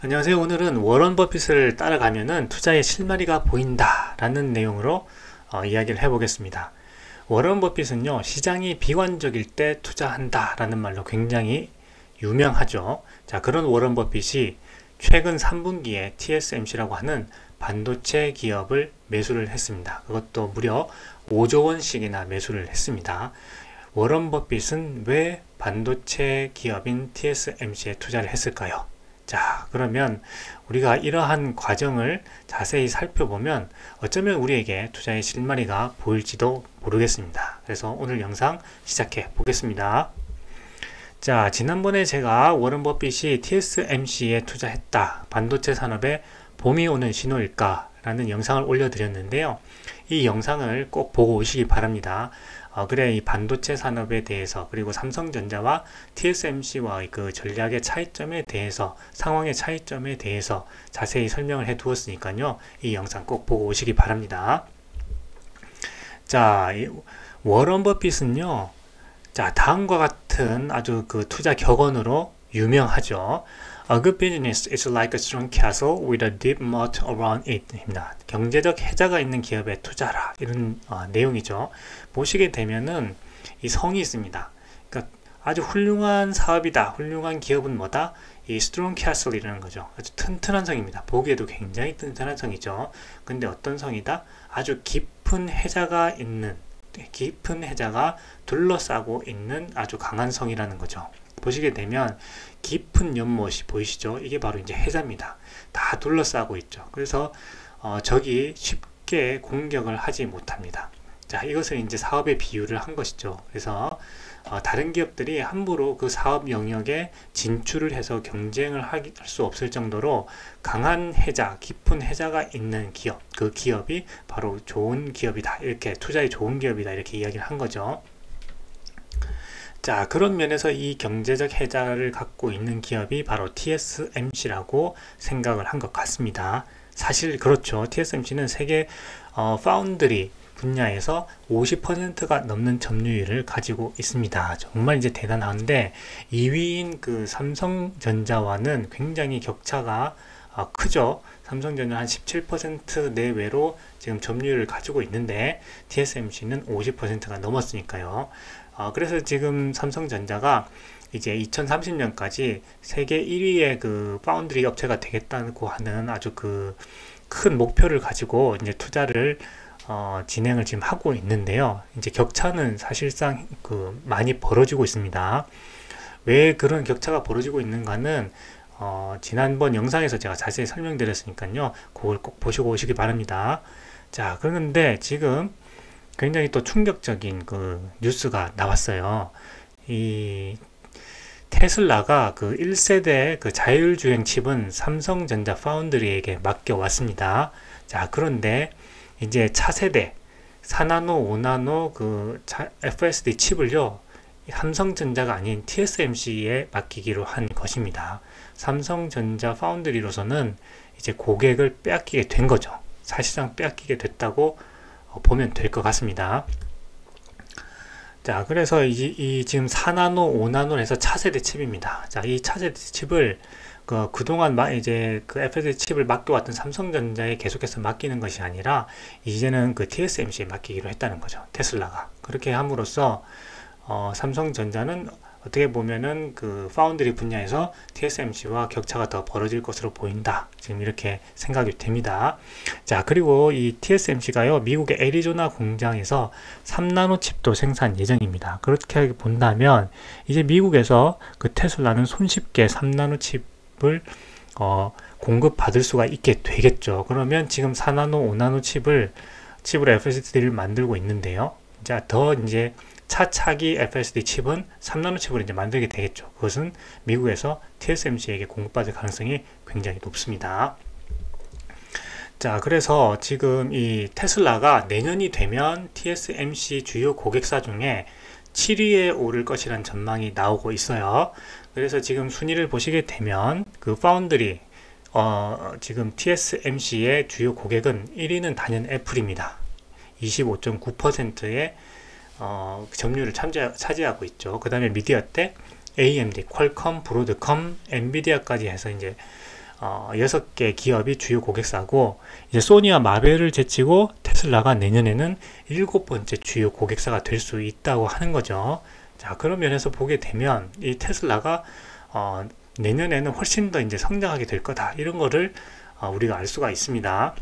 안녕하세요. 오늘은 워런 버핏을 따라가면은 투자의 실마리가 보인다 라는 내용으로 이야기를 해보겠습니다. 워런 버핏은요, 시장이 비관적일 때 투자한다 라는 말로 굉장히 유명하죠. 자, 그런 워런 버핏이 최근 3분기에 TSMC라고 하는 반도체 기업을 매수를 했습니다. 그것도 무려 5조 원씩이나 매수를 했습니다. 워런 버핏은 왜 반도체 기업인 TSMC에 투자를 했을까요? 자, 그러면 우리가 이러한 과정을 자세히 살펴보면 어쩌면 우리에게 투자의 실마리가 보일지도 모르겠습니다. 그래서 오늘 영상 시작해 보겠습니다. 자, 지난번에 제가 워런 버핏이 TSMC에 투자했다, 반도체 산업에 봄이 오는 신호일까? 라는 영상을 올려드렸는데요. 이 영상을 꼭 보고 오시기 바랍니다. 그래 이 반도체 산업에 대해서, 그리고 삼성전자와 TSMC와의 그 전략의 차이점에 대해서, 상황의 차이점에 대해서 자세히 설명을 해 두었으니까요. 이 영상 꼭 보고 오시기 바랍니다. 자, 워런 버핏은요, 자, 다음과 같은 아주 그 투자 격언으로 유명하죠. A good business is like a strong castle with a deep moat around it. 입니다. 경제적 해자가 있는 기업에 투자라, 이런 내용이죠. 보시게 되면은 이 성이 있습니다. 그러니까 아주 훌륭한 사업이다, 훌륭한 기업은 뭐다? 이 strong castle이라는 거죠. 아주 튼튼한 성입니다. 보기에도 굉장히 튼튼한 성이죠. 근데 어떤 성이다? 아주 깊은 해자가 있는, 깊은 해자가 둘러싸고 있는 아주 강한 성이라는 거죠. 보시게 되면 깊은 연못이 보이시죠? 이게 바로 이제 해자입니다. 다 둘러싸고 있죠. 그래서 적이 쉽게 공격을 하지 못합니다. 자, 이것을 이제 사업에 비유를 한 것이죠. 그래서 다른 기업들이 함부로 그 사업 영역에 진출을 해서 경쟁을 할 수 없을 정도로 강한 해자, 깊은 해자가 있는 기업, 그 기업이 바로 좋은 기업이다, 이렇게 투자에 좋은 기업이다, 이렇게 이야기를 한 거죠. 자, 그런 면에서 이 경제적 해자를 갖고 있는 기업이 바로 TSMC라고 생각을 한 것 같습니다. 사실 그렇죠. TSMC는 세계 파운드리 분야에서 50%가 넘는 점유율을 가지고 있습니다. 정말 이제 대단한데 2위인 그 삼성전자와는 굉장히 격차가 크죠. 삼성전자 한 17% 내외로 지금 점유율을 가지고 있는데 TSMC는 50%가 넘었으니까요. 그래서 지금 삼성전자가 이제 2030년까지 세계 1위의 그 파운드리 업체가 되겠다고 하는 아주 그 큰 목표를 가지고 이제 투자를 진행을 지금 하고 있는데요. 이제 격차는 사실상 그 많이 벌어지고 있습니다. 왜 그런 격차가 벌어지고 있는가는 지난번 영상에서 제가 자세히 설명드렸으니까요. 그걸 꼭 보시고 오시기 바랍니다. 자, 그런데 지금 굉장히 또 충격적인 그 뉴스가 나왔어요. 이 테슬라가 그 1세대 그 자율주행 칩은 삼성전자 파운드리에게 맡겨왔습니다. 자, 그런데 이제 차세대 4나노, 5나노 그 FSD 칩을요, 삼성전자가 아닌 TSMC에 맡기기로 한 것입니다. 삼성전자 파운드리로서는 이제 고객을 빼앗기게 된 거죠. 사실상 빼앗기게 됐다고 보면 될 것 같습니다. 자, 그래서 이 지금 4나노, 5나노 해서 차세대 칩입니다. 자, 이 차세대 칩을 그동안 이제 그 FSD 칩을 맡겨왔던 삼성전자에 계속해서 맡기는 것이 아니라 이제는 그 TSMC에 맡기기로 했다는 거죠. 테슬라가. 그렇게 함으로써 삼성전자는 어떻게 보면은 그 파운드리 분야에서 TSMC와 격차가 더 벌어질 것으로 보인다, 지금 이렇게 생각이 됩니다. 자, 그리고 이 TSMC가요, 미국의 애리조나 공장에서 3나노 칩도 생산 예정입니다. 그렇게 본다면 이제 미국에서 그 테슬라는 손쉽게 3나노 칩을 공급받을 수가 있게 되겠죠. 그러면 지금 4나노, 5나노 칩으로 FSD를 만들고 있는데요. 자, 더 이제 차차기 FSD 칩은 3나노 칩으로 이제 만들게 되겠죠. 그것은 미국에서 TSMC에게 공급받을 가능성이 굉장히 높습니다. 자, 그래서 지금 이 테슬라가 내년이 되면 TSMC 주요 고객사 중에 7위에 오를 것이라는 전망이 나오고 있어요. 그래서 지금 순위를 보시게 되면 그 파운드리 지금 TSMC의 주요 고객은 1위는 단연 애플입니다. 25.9%의 점유율을 차지하고 있죠. 그 다음에 미디어텍, AMD, 퀄컴, 브로드컴, 엔비디아까지 해서 이제 6개 기업이 주요 고객사고, 이제 소니와 마벨을 제치고 테슬라가 내년에는 7번째 주요 고객사가 될 수 있다고 하는 거죠. 자, 그런 면에서 보게 되면 이 테슬라가 내년에는 훨씬 더 이제 성장하게 될 거다, 이런 거를 우리가 알 수가 있습니다.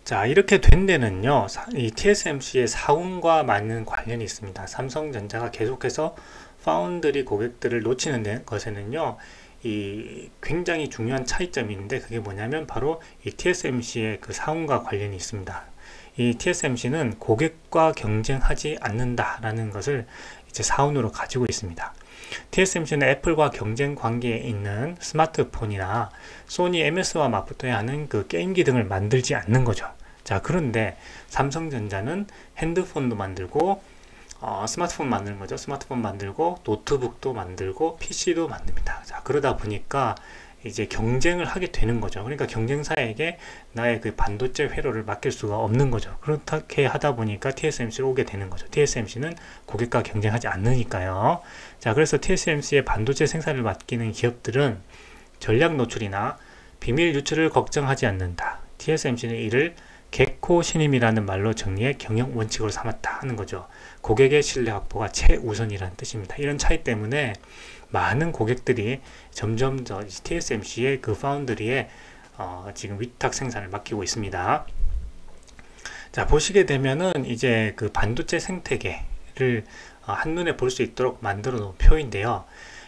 자, 이렇게 된 데는요, 이 TSMC의 사운과 많은 관련이 있습니다. 삼성전자가 계속해서 파운드리 고객들을 놓치는 것에는요, 이 굉장히 중요한 차이점이 있는데, 그게 뭐냐면 바로 이 TSMC의 그 사운과 관련이 있습니다. 이 TSMC는 고객과 경쟁하지 않는다라는 것을 이제 사운으로 가지고 있습니다. TSMC는 애플과 경쟁 관계에 있는 스마트폰이나 소니 MS와 맞붙어야 하는 그 게임기 등을 만들지 않는 거죠. 자, 그런데 삼성전자는 핸드폰도 만들고 스마트폰 만드는 거죠. 스마트폰 만들고 노트북도 만들고 PC도 만듭니다. 자, 그러다 보니까 이제 경쟁을 하게 되는 거죠. 그러니까 경쟁사에게 나의 그 반도체 회로를 맡길 수가 없는 거죠. 그렇게 하다 보니까 TSMC로 오게 되는 거죠. TSMC는 고객과 경쟁하지 않으니까요. 자, 그래서 TSMC의 반도체 생산을 맡기는 기업들은 전략 노출이나 비밀 유출을 걱정하지 않는다. TSMC는 이를 개코 신임이라는 말로 정리해 경영 원칙으로 삼았다 하는 거죠. 고객의 신뢰 확보가 최우선이라는 뜻입니다. 이런 차이 때문에 많은 고객들이 점점 더 TSMC의 그 파운드리에 지금 위탁 생산을 맡기고 있습니다. 자, 보시게 되면은 이제 그 반도체 생태계를 한눈에 볼 수 있도록 만들어 놓은 표인데요.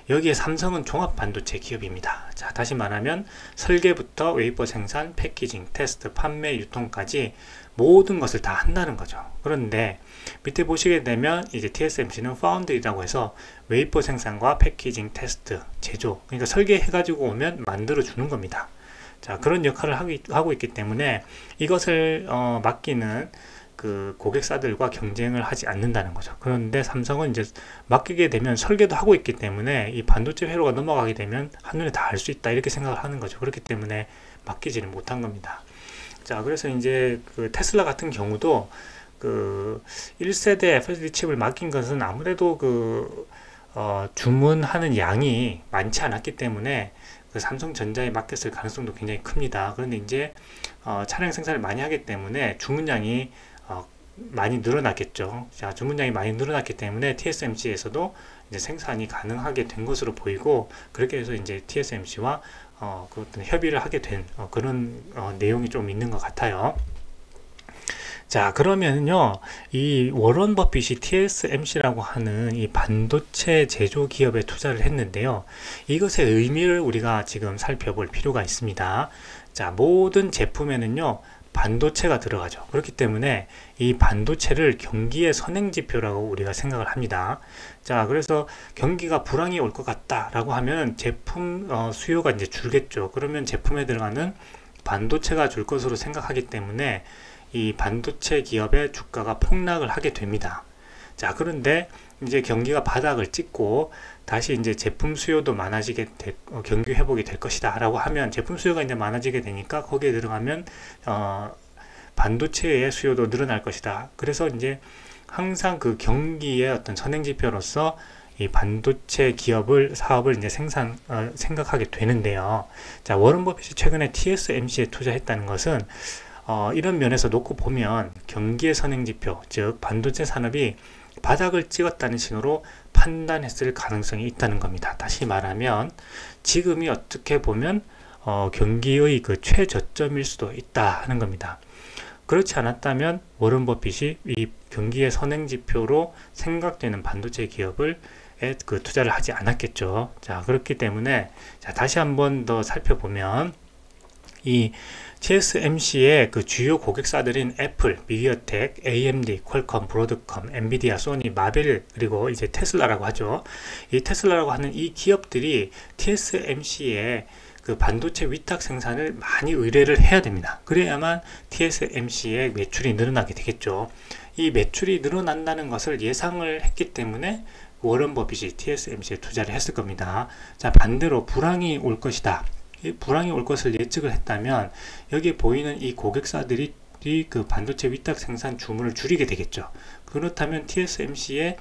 여기에 삼성은 종합 반도체 기업입니다. 자, 다시 말하면 설계부터 웨이퍼 생산, 패키징, 테스트, 판매, 유통까지 모든 것을 다 한다는 거죠. 그런데 밑에 보시게 되면 이제 TSMC는 파운드리라고 해서 웨이퍼 생산과 패키징, 테스트, 제조, 그러니까 설계해 가지고 오면 만들어 주는 겁니다. 자, 그런 역할을 하고 있기 때문에 이것을 맡기는 그 고객사들과 경쟁을 하지 않는다는 거죠. 그런데 삼성은 이제 맡기게 되면 설계도 하고 있기 때문에 이 반도체 회로가 넘어가게 되면 한눈에 다 알 수 있다, 이렇게 생각을 하는 거죠. 그렇기 때문에 맡기지는 못한 겁니다. 자, 그래서 이제 그 테슬라 같은 경우도 그 1세대 FSD 칩을 맡긴 것은 아무래도 그 주문하는 양이 많지 않았기 때문에 그 삼성전자에 맡겼을 가능성도 굉장히 큽니다. 그런데 이제 차량 생산을 많이 하기 때문에 주문량이 많이 늘어났겠죠. 자, 주문량이 많이 늘어났기 때문에 TSMC에서도 이제 생산이 가능하게 된 것으로 보이고, 그렇게 해서 이제 TSMC와 그 어떤 협의를 하게 된 그런 내용이 좀 있는 것 같아요. 자, 그러면요, 이 워런 버핏이 TSMC라고 하는 이 반도체 제조 기업에 투자를 했는데요, 이것의 의미를 우리가 지금 살펴볼 필요가 있습니다. 자, 모든 제품에는요 반도체가 들어가죠. 그렇기 때문에 이 반도체를 경기의 선행지표라고 우리가 생각을 합니다. 자, 그래서 경기가 불황이 올 것 같다 라고 하면 제품 수요가 이제 줄겠죠. 그러면 제품에 들어가는 반도체가 줄 것으로 생각하기 때문에 이 반도체 기업의 주가가 폭락을 하게 됩니다. 자, 그런데 이제 경기가 바닥을 찍고 다시 이제 제품 수요도 많아지게 경기 회복이 될 것이다 라고 하면, 제품 수요가 이제 많아지게 되니까 거기에 들어가면 반도체의 수요도 늘어날 것이다. 그래서 이제 항상 그 경기의 어떤 선행지표로서 이 반도체 사업을 이제 생각하게 되는데요. 자, 워런 버핏이 최근에 TSMC에 투자했다는 것은 이런 면에서 놓고 보면 경기의 선행지표, 즉 반도체 산업이 바닥을 찍었다는 신호로 판단했을 가능성이 있다는 겁니다. 다시 말하면 지금이 어떻게 보면 경기의 그 최저점일 수도 있다 하는 겁니다. 그렇지 않았다면 워런 버핏이 이 경기의 선행지표로 생각되는 반도체 기업을 그 투자를 하지 않았겠죠. 자, 그렇기 때문에 자, 다시 한번 더 살펴보면 이 TSMC의 그 주요 고객사들인 애플, 미디어텍, AMD, 퀄컴, 브로드컴, 엔비디아, 소니, 마벨, 그리고 이제 테슬라라고 하죠. 이 테슬라라고 하는 이 기업들이 TSMC의 그 반도체 위탁 생산을 많이 의뢰를 해야 됩니다. 그래야만 TSMC의 매출이 늘어나게 되겠죠. 이 매출이 늘어난다는 것을 예상을 했기 때문에 워런 버핏이 TSMC에 투자를 했을 겁니다. 자, 반대로 불황이 올 것이다, 불황이 올 것을 예측을 했다면 여기에 보이는 이 고객사들이 그 반도체 위탁 생산 주문을 줄이게 되겠죠. 그렇다면 TSMC의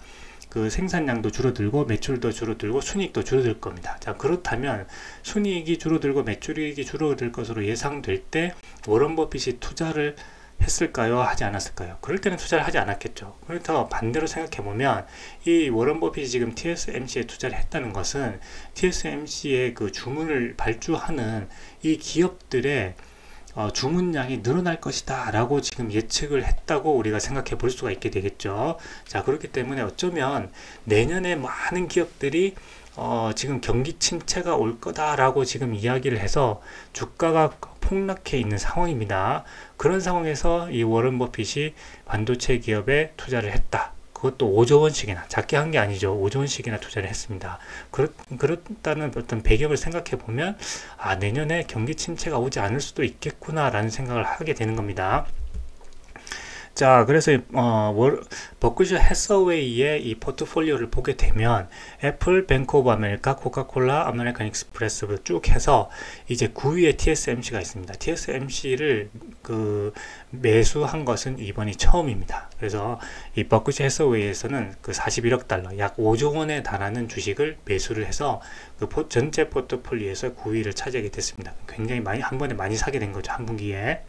그 생산량도 줄어들고 매출도 줄어들고 순이익도 줄어들 겁니다. 자, 그렇다면 순이익이 줄어들고 매출이익이 줄어들 것으로 예상될 때 워런 버핏이 투자를 했을까요? 하지 않았을까요? 그럴 때는 투자를 하지 않았겠죠. 그렇다고 반대로 생각해 보면 이 워런 버핏이 지금 TSMC에 투자를 했다는 것은 TSMC의 그 주문을 발주하는 이 기업들의 주문량이 늘어날 것이다 라고 지금 예측을 했다고 우리가 생각해 볼 수가 있게 되겠죠. 자, 그렇기 때문에 어쩌면 내년에 많은 기업들이 지금 경기 침체가 올 거다라고 지금 이야기를 해서 주가가 폭락해 있는 상황입니다. 그런 상황에서 이 워런 버핏이 반도체 기업에 투자를 했다. 그것도 5조 원씩이나, 작게 한 게 아니죠. 5조 원씩이나 투자를 했습니다. 그렇다는 어떤 배경을 생각해 보면 내년에 경기 침체가 오지 않을 수도 있겠구나 라는 생각을 하게 되는 겁니다. 자, 그래서 버크셔 해서웨이의 이 포트폴리오를 보게 되면 애플, 뱅크 오브 아메리카, 코카콜라, 아메리칸 익스프레스 쭉 해서 이제 9위에 TSMC가 있습니다. TSMC를 매수한 것은 이번이 처음입니다. 그래서 이 버크셔 해서웨이에서는 그 41억 달러, 약 5조 원에 달하는 주식을 매수를 해서 그 전체 포트폴리오에서 9위를 차지하게 됐습니다. 굉장히 많이, 한 번에 많이 사게 된 거죠. 한 분기에.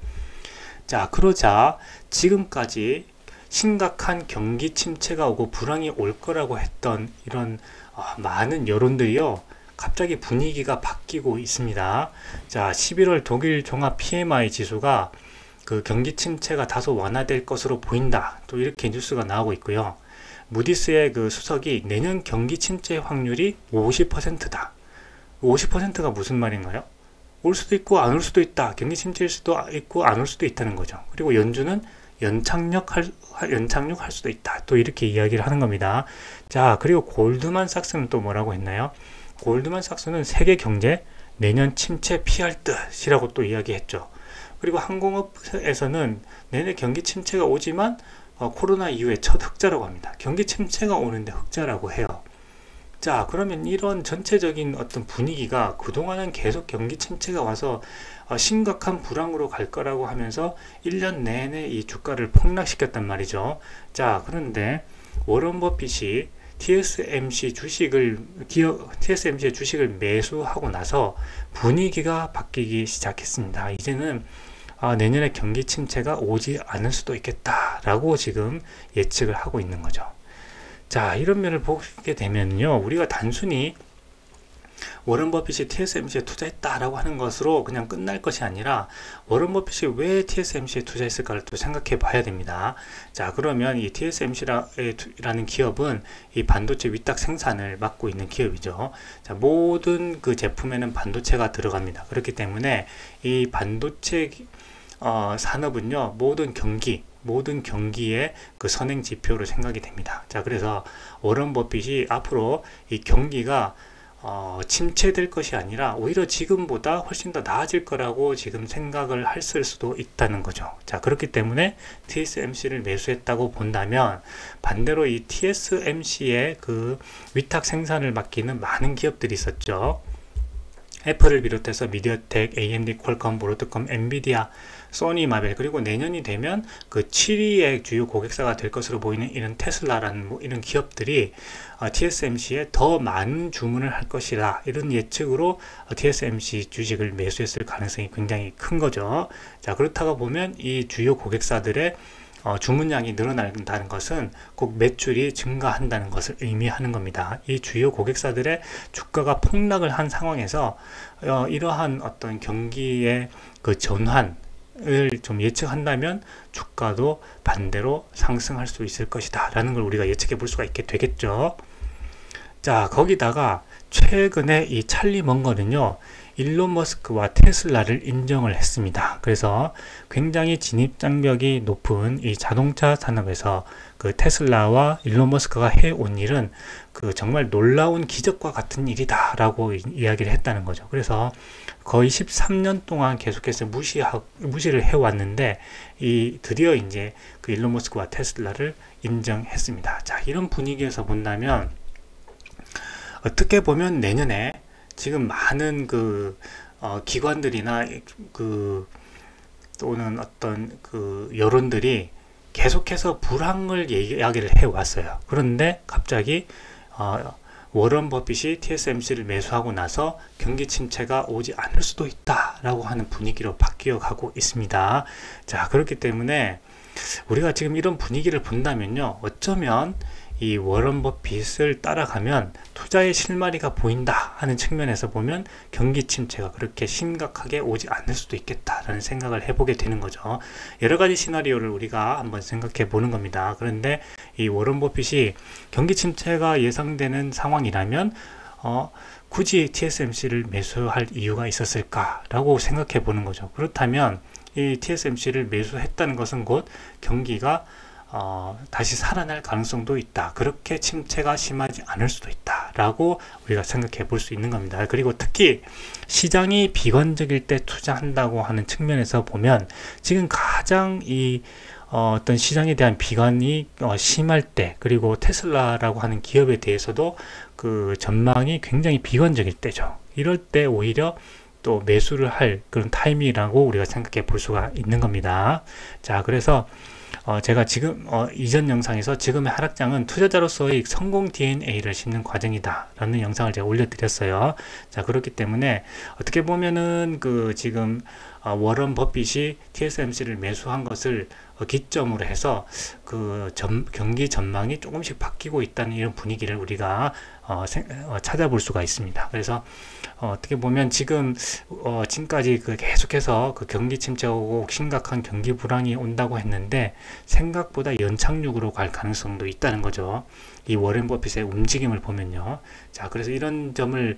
자, 그러자 지금까지 심각한 경기 침체가 오고 불황이 올 거라고 했던 이런 많은 여론들이요, 갑자기 분위기가 바뀌고 있습니다. 자, 11월 독일 종합 PMI 지수가 그 경기 침체가 다소 완화될 것으로 보인다, 또 이렇게 뉴스가 나오고 있고요. 무디스의 그 수석이 내년 경기 침체 확률이 50%다. 50%가 무슨 말인가요? 올 수도 있고 안 올 수도 있다. 경기 침체일 수도 있고 안 올 수도 있다는 거죠. 그리고 연준은 연착륙할 수도 있다. 또 이렇게 이야기를 하는 겁니다. 자, 그리고 골드만삭스는 또 뭐라고 했나요? 골드만삭스는 세계 경제 내년 침체 피할 듯이라고 또 이야기했죠. 그리고 항공업에서는 내년 경기 침체가 오지만 코로나 이후에 첫 흑자라고 합니다. 경기 침체가 오는데 흑자라고 해요. 자, 그러면 이런 전체적인 어떤 분위기가 그동안은 계속 경기 침체가 와서 심각한 불황으로 갈 거라고 하면서 1년 내내 이 주가를 폭락시켰단 말이죠. 자, 그런데 워런 버핏이 TSMC의 주식을 매수하고 나서 분위기가 바뀌기 시작했습니다. 이제는 내년에 경기 침체가 오지 않을 수도 있겠다라고 지금 예측을 하고 있는 거죠. 자, 이런 면을 보게 되면요, 우리가 단순히 워런 버핏이 TSMC에 투자했다라고 하는 것으로 그냥 끝날 것이 아니라 워런 버핏이 왜 TSMC에 투자했을까를 또 생각해 봐야 됩니다. 자, 그러면 이 TSMC라는 기업은 이 반도체 위탁 생산을 맡고 있는 기업이죠. 자, 모든 그 제품에는 반도체가 들어갑니다. 그렇기 때문에 이 반도체 산업은요, 모든 경기의 그 선행 지표로 생각이 됩니다. 자, 그래서 워런 버핏이 앞으로 이 경기가 침체될 것이 아니라 오히려 지금보다 훨씬 더 나아질 거라고 지금 생각을 했을 수도 있다는 거죠. 자, 그렇기 때문에 TSMC를 매수했다고 본다면 반대로 이 TSMC의 그 위탁 생산을 맡기는 많은 기업들이 있었죠. 애플을 비롯해서 미디어텍, AMD, 퀄컴, 브로드컴, 엔비디아, 소니, 마벨, 그리고 내년이 되면 그 7위의 주요 고객사가 될 것으로 보이는 이런 테슬라라는 이런 기업들이 TSMC에 더 많은 주문을 할 것이라, 이런 예측으로 TSMC 주식을 매수했을 가능성이 굉장히 큰 거죠. 자, 그렇다고 보면 이 주요 고객사들의 주문량이 늘어난다는 것은 꼭 매출이 증가한다는 것을 의미하는 겁니다. 이 주요 고객사들의 주가가 폭락을 한 상황에서 이러한 어떤 경기의 그 전환을 좀 예측한다면 주가도 반대로 상승할 수 있을 것이다 라는 걸 우리가 예측해 볼 수가 있게 되겠죠. 자, 거기다가 최근에 이 찰리 먼거는요, 일론 머스크와 테슬라를 인정을 했습니다. 그래서 굉장히 진입장벽이 높은 이 자동차 산업에서 그 테슬라와 일론 머스크가 해온 일은 그 정말 놀라운 기적과 같은 일이다 라고 이야기를 했다는 거죠. 그래서 거의 13년 동안 계속해서 무시를 해왔는데 드디어 이제 그 일론 머스크와 테슬라를 인정했습니다. 자, 이런 분위기에서 본다면 어떻게 보면 내년에 지금 많은 기관들이나 또는 어떤 여론들이 계속해서 불황을 이야기를 해왔어요. 그런데 갑자기 워런 버핏이 TSMC를 매수하고 나서 경기 침체가 오지 않을 수도 있다라고 하는 분위기로 바뀌어 가고 있습니다. 자, 그렇기 때문에 우리가 지금 이런 분위기를 본다면요, 어쩌면 이 워런 버핏을 따라가면 투자의 실마리가 보인다 하는 측면에서 보면 경기 침체가 그렇게 심각하게 오지 않을 수도 있겠다라는 생각을 해보게 되는 거죠. 여러 가지 시나리오를 우리가 한번 생각해 보는 겁니다. 그런데 이 워런 버핏이 경기 침체가 예상되는 상황이라면 굳이 TSMC를 매수할 이유가 있었을까라고 생각해 보는 거죠. 그렇다면 이 TSMC를 매수했다는 것은 곧 경기가 다시 살아날 가능성도 있다. 그렇게 침체가 심하지 않을 수도 있다 라고 우리가 생각해 볼 수 있는 겁니다. 그리고 특히 시장이 비관적일 때 투자한다고 하는 측면에서 보면 지금 가장 어떤 시장에 대한 비관이 심할 때, 그리고 테슬라라고 하는 기업에 대해서도 그 전망이 굉장히 비관적일 때죠. 이럴 때 오히려 또 매수를 할 그런 타이밍이라고 우리가 생각해 볼 수가 있는 겁니다. 자, 그래서 제가 지금 이전 영상에서 지금의 하락장은 투자자로서의 성공 DNA를 심는 과정이다 라는 영상을 제가 올려드렸어요. 자, 그렇기 때문에 어떻게 보면은 그 지금 워런 버핏이 TSMC를 매수한 것을 기점으로 해서 그 경기 전망이 조금씩 바뀌고 있다는 이런 분위기를 우리가 찾아볼 수가 있습니다. 그래서 어떻게 보면 지금까지 계속해서 그 경기 침체가 오고 심각한 경기 불황이 온다고 했는데 생각보다 연착륙으로 갈 가능성도 있다는 거죠. 이 워렌 버핏의 움직임을 보면요. 자, 그래서 이런 점을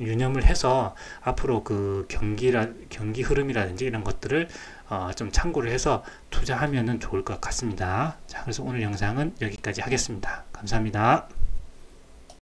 유념을 해서 앞으로 그 경기 흐름이라든지 이런 것들을 좀 참고를 해서 투자하면은 좋을 것 같습니다. 자, 그래서 오늘 영상은 여기까지 하겠습니다. 감사합니다.